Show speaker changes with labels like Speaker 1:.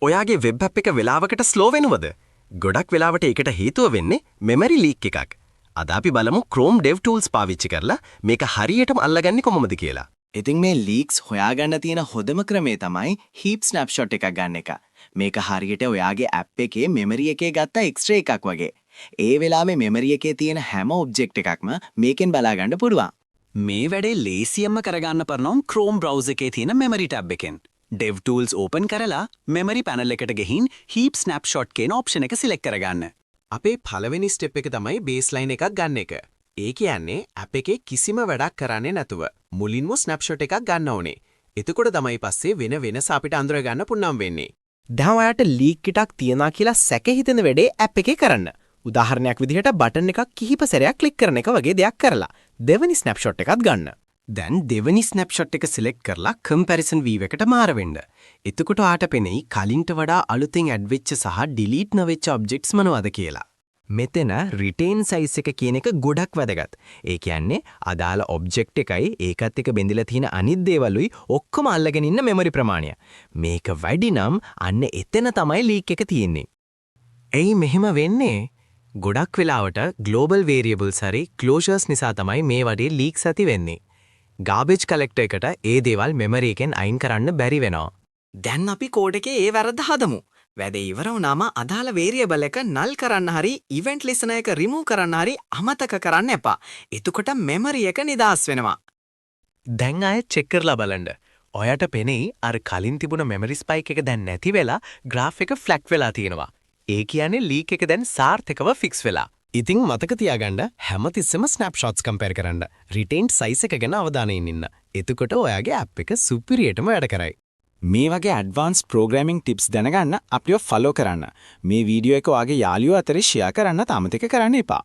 Speaker 1: ඔයාගේ web app එක වෙලාවකට ස්ලෝ වෙනවද? ගොඩක් වෙලාවට ඒකට හේතුව වෙන්නේ මෙමරි ලීක් එකක්. අද අපි බලමු Chrome DevTools පාවිච්චි කරලා මේක හරියටම අල්ලගන්නේ කොහොමද කියලා.
Speaker 2: ඉතින් මේ ලීක්ස් හොයාගන්න තියෙන හොඳම ක්‍රමය තමයි heap snapshot එකක් ගන්න එක. මේක හරියට ඔයාගේ ඇප් එකේ මෙමරි එකේ ගත්ත එක්ස්ට්‍රා එකක් වගේ. ඒ වෙලාවේ මෙමරි එකේ තියෙන හැම ඔබ්ජෙක්ට් එකක්ම මේකෙන් බලා ගන්න පුළුවන්.
Speaker 3: මේ වැඩේ ලේසියෙන්ම කරගන්න පරනම් Chrome browser එකේ තියෙන memory tab එකෙන්. DevTools open කරලා memory panel එකට ගිහින් heap snapshot කියන option එක select කරගන්න.
Speaker 4: අපේ පළවෙනි step එක තමයි baseline එකක් ගන්න එක. ඒ කියන්නේ app එකේ කිසිම වැඩක් කරන්නේ නැතුව මුලින්ම snapshot එකක් ගන්න ඕනේ. එතකොට තමයි පස්සේ වෙන වෙනස අපිට අඳුර ගන්න පුළුවන් වෙන්නේ.
Speaker 5: දැන් ඔයාට ලීක් එකක් තියනවා කියලා සැක හිතෙන වෙලේ app එකේ කරන්න. උදාහරණයක් විදිහට බටන් එකක් කිහිප සැරයක් ක්ලික් කරන එක වගේ දෙයක් කරලා දෙවෙනි ස්නැප්ෂොට් එකක් ගන්න.
Speaker 1: දැන් දෙවෙනි ස්නැප්ෂොට් එක සිලෙක්ට් කරලා comparison view එකට මාර වෙන්න. එතකොට ආට පෙනෙයි කලින්ට වඩා අලුතෙන් ඇඩ් වෙච්ච සහ delete නොවෙච්ච objects මොනවද කියලා.
Speaker 5: මෙතන retain size එක කියන එක ගොඩක් වැදගත්. ඒ කියන්නේ අදාළ object එකයි ඒකත් එක්ක බෙඳිලා තියෙන අනිත් දේවලුයි ඔක්කොම අල්ලගෙන ඉන්න memory ප්‍රමාණය. මේක වැඩි නම් අන්න එතන තමයි leak එක තියෙන්නේ.
Speaker 4: එයි මෙහෙම වෙන්නේ ගොඩක් වෙලාවට global variables හරි closures නිසා තමයි මේ වගේ leaks ඇති වෙන්නේ. garbage collector එකට ඒ දේවල් memory එකෙන් අයින් කරන්න බැරි වෙනවා.
Speaker 2: දැන් අපි කෝඩ් එකේ ඒ වැරද්ද හදමු. වැඩේ ඉවර වුණාම අදාළ variable එක null කරන්න හරි event listener එක remove කරන්න හරි අමතක කරන්න එපා. එතකොට memory එක නිදහස් වෙනවා.
Speaker 4: දැන් ආයෙත් check කරලා බලන්න. ඔයාට පෙනෙයි අර කලින් තිබුණ memory spike එක දැන් නැති වෙලා graph එක flat වෙලා තියෙනවා. ඒ කියන්නේ leak එක දැන් සාර්ථකව fix වෙලා.
Speaker 5: ඉතින් මතක තියාගන්න හැමතිස්සෙම snapshots compare කරන්න. retained size එක ගැන අවධානයෙන් ඉන්න. එතකොට ඔයාගේ app එක superiorටම වැඩ කරයි.
Speaker 2: මේ වගේ advanced programming tips දැනගන්න අපිව follow කරන්න. මේ වීඩියෝ එක ඔයාගේ යාළුවෝ අතරේ share කරන්න අමතක කරන්න එපා.